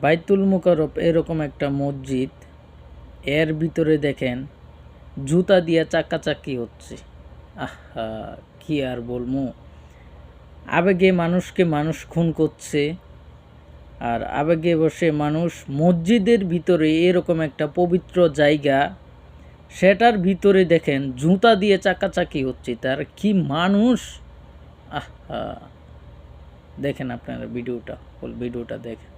বাইতুল মুকাররব এরকম একটা মসজিদ, এর ভিতরে দেখেন জুতা দিয়ে চাকাচাকি হচ্ছে। আহা, কি আর বলবো, আবেগে মানুষকে মানুষ খুন করছে, আর আবেগে বসে মানুষ মসজিদের ভিতরে এরকম একটা পবিত্র জায়গা, সেটার ভিতরে দেখেন জুতা দিয়ে চাকাচাকি হচ্ছে। তার কি মানুষ! আহা, দেখেন আপনারা ভিডিওটা, ফুল ভিডিওটা দেখেন।